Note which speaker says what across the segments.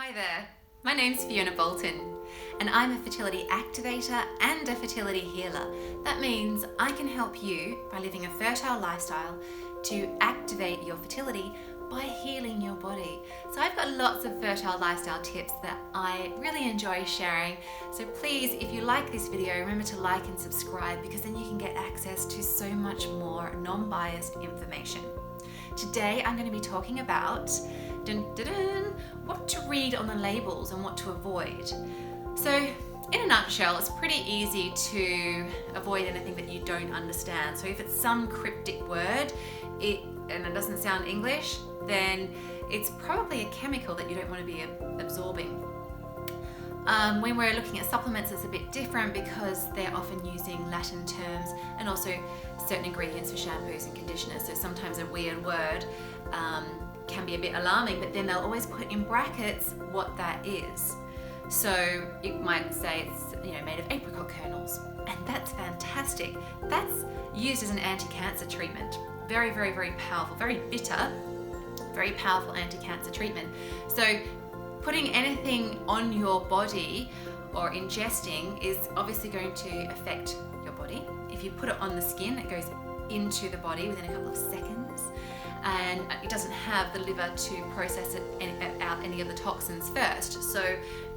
Speaker 1: Hi there, my name's Fiona Boulton and I'm a fertility activator and a fertility healer. That means I can help you by living a fertile lifestyle to activate your fertility by healing your body. So I've got lots of fertile lifestyle tips that I really enjoy sharing. So please, if you like this video, remember to like and subscribe because then you can get access to so much more non-biased information. Today I'm going to be talking about what to read on the labels and what to avoid. So in a nutshell, it's pretty easy to avoid anything that you don't understand. So if it's some cryptic word and it doesn't sound English, then it's probably a chemical that you don't want to be absorbing. When we're looking at supplements, it's a bit different because they're often using Latin terms and also certain ingredients for shampoos and conditioners. So sometimes a weird word can be a bit alarming, but then they'll always put in brackets what that is. So it might say it's made of apricot kernels, and that's fantastic. That's used as an anti-cancer treatment. Very, very, very powerful, very bitter, very powerful anti-cancer treatment. So putting anything on your body or ingesting is obviously going to affect your body. If you put it on the skin, it goes into the body within a couple of seconds, and it doesn't have the liver to process it out any of the toxins first. So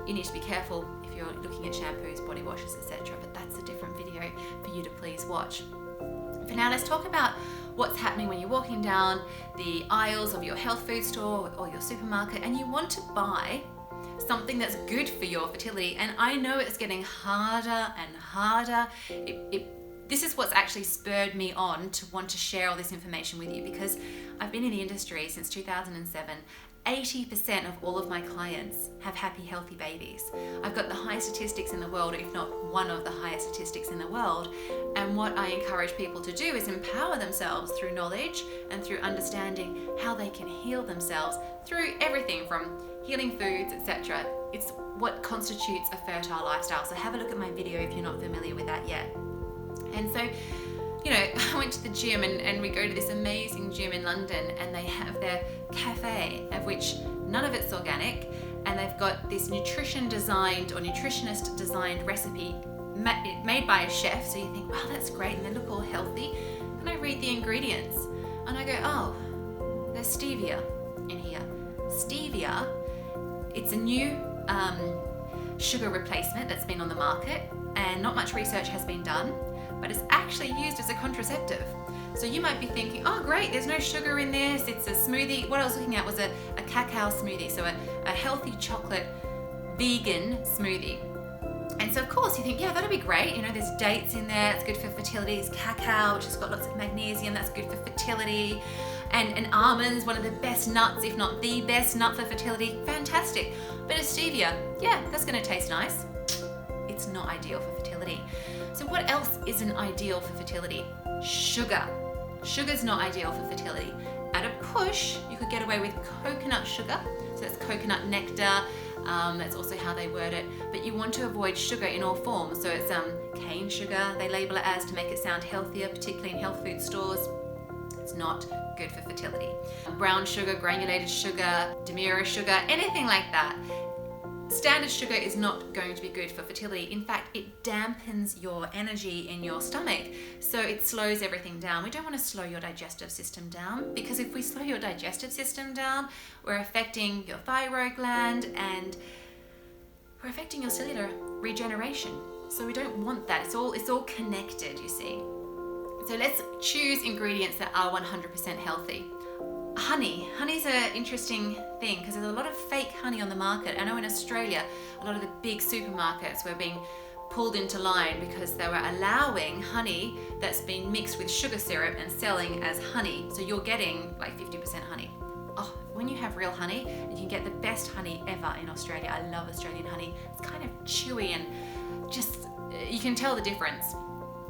Speaker 1: you need to be careful if you're looking at shampoos, body washes, etc. But that's a different video for you to please watch. For now, let's talk about what's happening when you're walking down the aisles of your health food store or your supermarket and you want to buy something that's good for your fertility. And I know it's getting harder and harder. This is what's actually spurred me on to want to share all this information with you, because I've been in the industry since 2007. 80% of all of my clients have happy, healthy babies. I've got the highest statistics in the world, if not one of the highest statistics in the world. And what I encourage people to do is empower themselves through knowledge and through understanding how they can heal themselves through everything from healing foods, etc. It's what constitutes a fertile lifestyle. So have a look at my video if you're not familiar with that yet. And so, I went to the gym and we go to this amazing gym in London, and they have their cafe, of which none of it's organic, and they've got this nutritionist designed recipe made by a chef. So you think, wow, that's great, and they look all healthy. And I read the ingredients and I go, oh, there's stevia in here. Stevia, it's a new sugar replacement that's been on the market, and not much research has been done, but it's actually used as a contraceptive. So you might be thinking, oh great, there's no sugar in this, it's a smoothie. What I was looking at was a cacao smoothie, so a healthy chocolate vegan smoothie. And so of course you think, yeah, that'll be great. There's dates in there, it's good for fertility. There's cacao, which has got lots of magnesium, that's good for fertility. And almonds, one of the best nuts, if not the best nut for fertility, fantastic. But a stevia, yeah, that's gonna taste nice. It's not ideal for fertility. So what else isn't ideal for fertility? Sugar. Sugar's not ideal for fertility. At a push, you could get away with coconut sugar. So it's coconut nectar. That's also how they word it. But you want to avoid sugar in all forms. So it's cane sugar, they label it as, to make it sound healthier, particularly in health food stores. It's not good for fertility. Brown sugar, granulated sugar, demura sugar, anything like that. Standard sugar is not going to be good for fertility. In fact, it dampens your energy in your stomach, so it slows everything down. We don't want to slow your digestive system down, because if we slow your digestive system down, we're affecting your thyroid gland and we're affecting your cellular regeneration. So we don't want that. It's all connected, you see. So let's choose ingredients that are 100% healthy. Honey. Honey's an interesting thing because there's a lot of fake honey on the market. I know in Australia, a lot of the big supermarkets were being pulled into line because they were allowing honey that's been mixed with sugar syrup and selling as honey. So you're getting like 50% honey. Oh, when you have real honey, you can get the best honey ever in Australia. I love Australian honey. It's kind of chewy and just, you can tell the difference.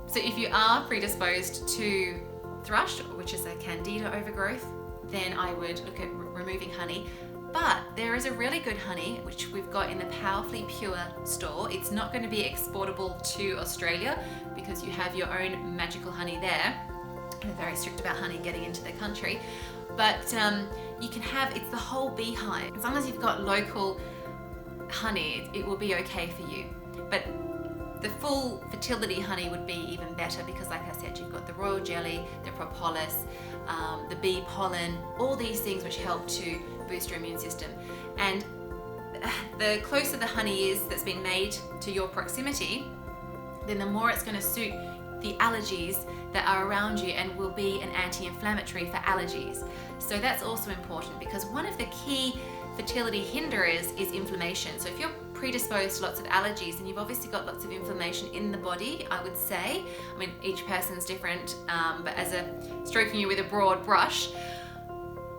Speaker 1: So if you are predisposed to thrush, which is a candida overgrowth, then I would look at removing honey. But there is a really good honey, which we've got in the Powerfully Pure store. It's not going to be exportable to Australia because you have your own magical honey there. They're very strict about honey getting into the country. But you can have, it's the whole beehive. As long as you've got local honey, it will be okay for you. But the full fertility honey would be even better because, like I said, you've got the royal jelly, the propolis, the bee pollen, all these things which help to boost your immune system. And the closer the honey is that's been made to your proximity, then the more it's going to suit the allergies that are around you and will be an anti-inflammatory for allergies. So that's also important because one of the key fertility hinderers is inflammation. So if you're predisposed to lots of allergies and you've obviously got lots of inflammation in the body, I would say, I mean, each person's different, but as a stroking you with a broad brush,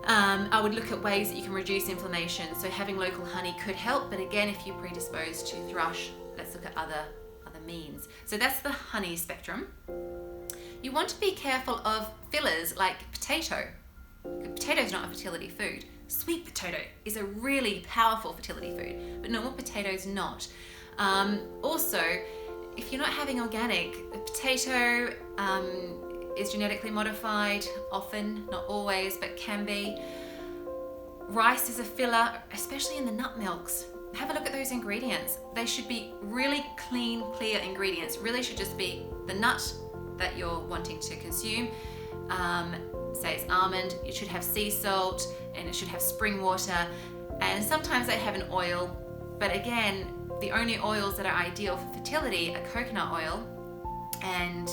Speaker 1: I would look at ways that you can reduce inflammation. So having local honey could help, but again, if you're predisposed to thrush, let's look at other means. So that's the honey spectrum. You want to be careful of fillers like potato. Potato is not a fertility food. Sweet potato is a really powerful fertility food, but normal potato is not. Also, if you're not having organic, the potato is genetically modified, often, not always, but can be. Rice is a filler, especially in the nut milks. Have a look at those ingredients. They should be really clean, clear ingredients. Really should just be the nut that you're wanting to consume. Say it's almond, it should have sea salt and it should have spring water. And sometimes they have an oil, but again, the only oils that are ideal for fertility are coconut oil and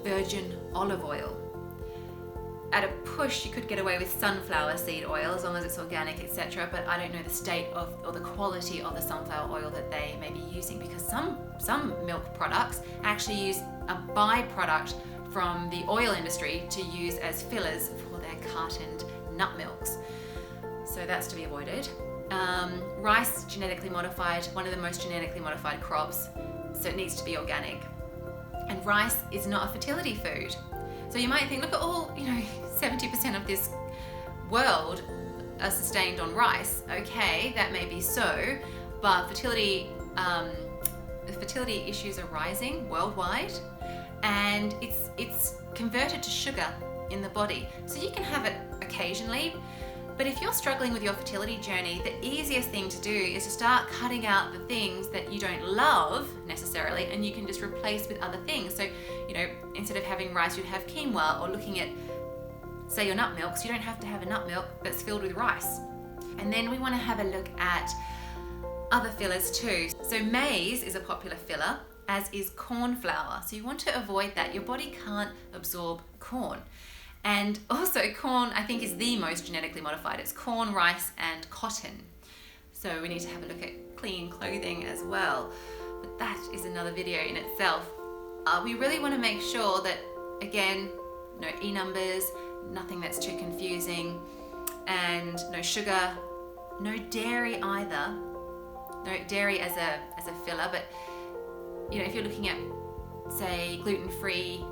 Speaker 1: virgin olive oil. At a push, you could get away with sunflower seed oil as long as it's organic, etc. But I don't know the state of or the quality of the sunflower oil that they may be using, because some milk products actually use a byproduct from the oil industry to use as fillers for their cartoned nut milks. So that's to be avoided. Rice, genetically modified, one of the most genetically modified crops, so it needs to be organic. And rice is not a fertility food. So you might think, look at all, 70% of this world are sustained on rice. Okay, that may be so, but fertility issues are rising worldwide, and it's converted to sugar in the body. So you can have it occasionally, but if you're struggling with your fertility journey, the easiest thing to do is to start cutting out the things that you don't love necessarily, and you can just replace with other things. So, instead of having rice, you'd have quinoa, or looking at, say, your nut milks. You don't have to have a nut milk that's filled with rice. And then we want to have a look at other fillers too. So maize is a popular filler, as is corn flour. So you want to avoid that. Your body can't absorb corn. And also corn, I think, is the most genetically modified. It's corn, rice, and cotton. So we need to have a look at clean clothing as well. But that is another video in itself. We really want to make sure that, again, no E numbers, nothing that's too confusing, and no sugar, no dairy either. No dairy as a filler, but if you're looking at, say, gluten-free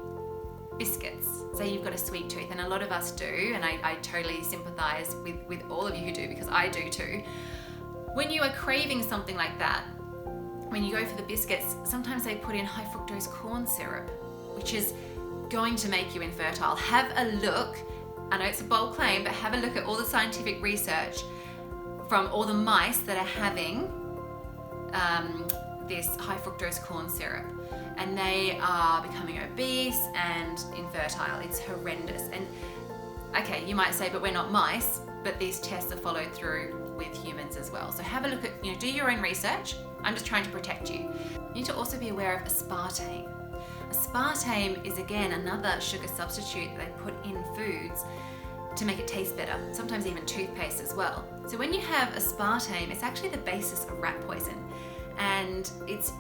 Speaker 1: biscuits, say you've got a sweet tooth, and a lot of us do, and I totally sympathize with all of you who do, because I do too. When you are craving something like that, when you go for the biscuits, sometimes they put in high fructose corn syrup, which is going to make you infertile. Have a look, I know it's a bold claim, but have a look at all the scientific research from all the mice that are having this high fructose corn syrup, and they are becoming obese and infertile. It's horrendous. And okay, you might say, but we're not mice, but these tests are followed through with humans as well. So have a look at, do your own research. I'm just trying to protect you. You need to also be aware of aspartame. Aspartame is, again, another sugar substitute that they put in foods to make it taste better, sometimes even toothpaste as well. So when you have aspartame, it's actually the basis of rat poison. And it's,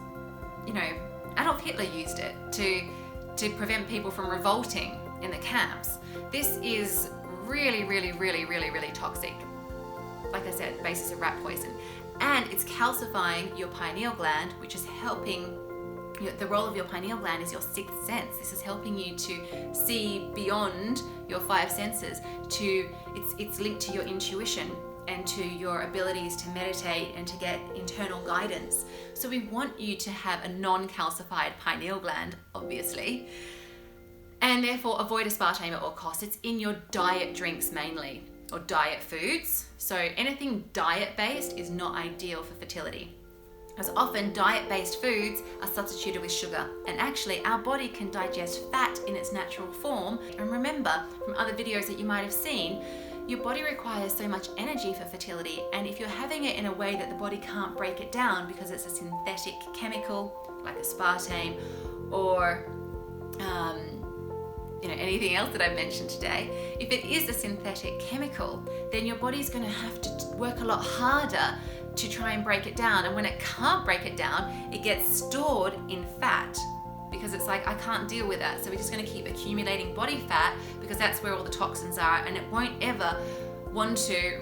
Speaker 1: Adolf Hitler used it to prevent people from revolting in the camps. This is really, really, really, really, really toxic. Like I said, basis of rat poison. And it's calcifying your pineal gland, which is helping. The role of your pineal gland is your sixth sense. This is helping you to see beyond your five senses. It's linked to your intuition and to your abilities to meditate and to get internal guidance. So we want you to have a non-calcified pineal gland, obviously, and therefore avoid aspartame at all costs. It's in your diet drinks mainly. or diet foods. So anything diet-based is not ideal for fertility, as often diet-based foods are substituted with sugar, and actually our body can digest fat in its natural form. And remember from other videos that you might have seen, your body requires so much energy for fertility, and if you're having it in a way that the body can't break it down because it's a synthetic chemical like aspartame or anything else that I've mentioned today, if it is a synthetic chemical, then your body's going to have to work a lot harder to try and break it down. And when it can't break it down, it gets stored in fat because it's like, I can't deal with that. So we're just going to keep accumulating body fat because that's where all the toxins are, and it won't ever want to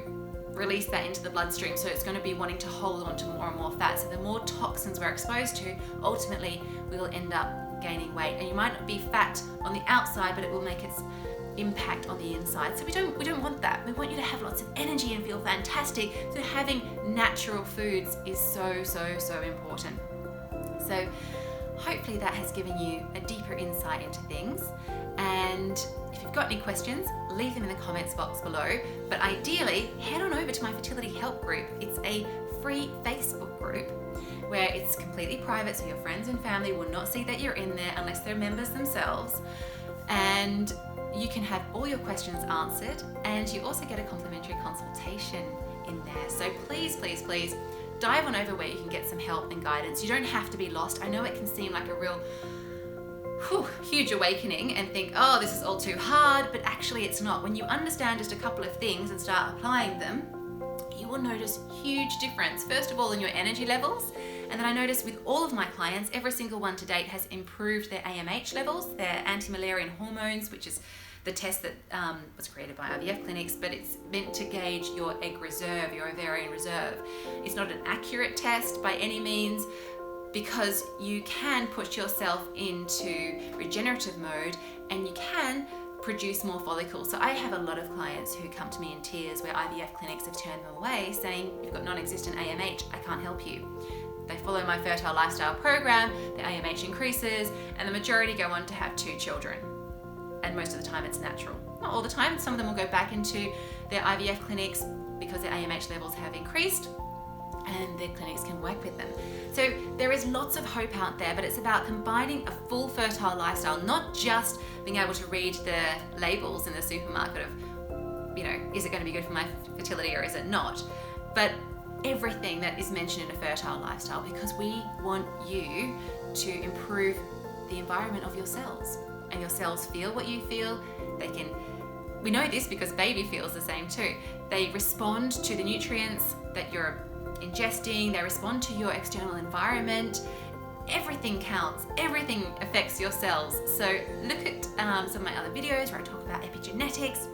Speaker 1: release that into the bloodstream. So it's going to be wanting to hold on to more and more fat. So the more toxins we're exposed to, ultimately we will end up gaining weight. And you might not be fat on the outside, but it will make its impact on the inside. So we don't want that. We want you to have lots of energy and feel fantastic. So having natural foods is so important. So hopefully that has given you a deeper insight into things. And if you've got any questions, leave them in the comments box below. But ideally, head on over to my fertility help group. It's a free Facebook group where it's completely private, so your friends and family will not see that you're in there unless they're members themselves. And you can have all your questions answered, and you also get a complimentary consultation in there. So please dive on over where you can get some help and guidance. You don't have to be lost. I know it can seem like a real huge awakening and think, oh, this is all too hard, but actually it's not. When you understand just a couple of things and start applying them, you will notice huge difference. First of all, in your energy levels. And then I noticed with all of my clients, every single one to date has improved their AMH levels, their anti-Müllerian hormones, which is the test that was created by IVF clinics, but it's meant to gauge your egg reserve, your ovarian reserve. It's not an accurate test by any means, because you can push yourself into regenerative mode and you can produce more follicles. So I have a lot of clients who come to me in tears where IVF clinics have turned them away saying, you've got non-existent AMH, I can't help you. They follow my fertile lifestyle program, their AMH increases, and the majority go on to have 2 children. And most of the time it's natural. Not all the time, some of them will go back into their IVF clinics because their AMH levels have increased and their clinics can work with them. So there is lots of hope out there, but it's about combining a full fertile lifestyle, not just being able to read the labels in the supermarket of, is it going to be good for my fertility or is it not? But everything that is mentioned in a fertile lifestyle, because we want you to improve the environment of your cells. And your cells feel what you feel. We know this because baby feels the same too. They respond to the nutrients that you're ingesting, they respond to your external environment. Everything counts, everything affects your cells. So look at some of my other videos where I talk about epigenetics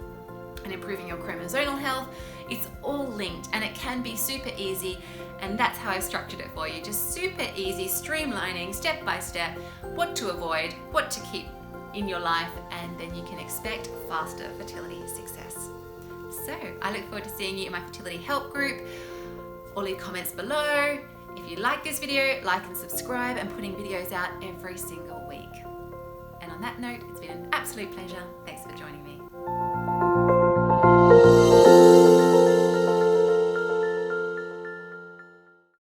Speaker 1: and improving your chromosomal health. It's all linked and it can be super easy, and that's how I've structured it for you. Just super easy, streamlining step by step, what to avoid, what to keep in your life, and then you can expect faster fertility success. So I look forward to seeing you in my fertility help group, or leave comments below. If you like this video, like and subscribe. I'm putting videos out every single week. And on that note, it's been an absolute pleasure. Thanks for joining me.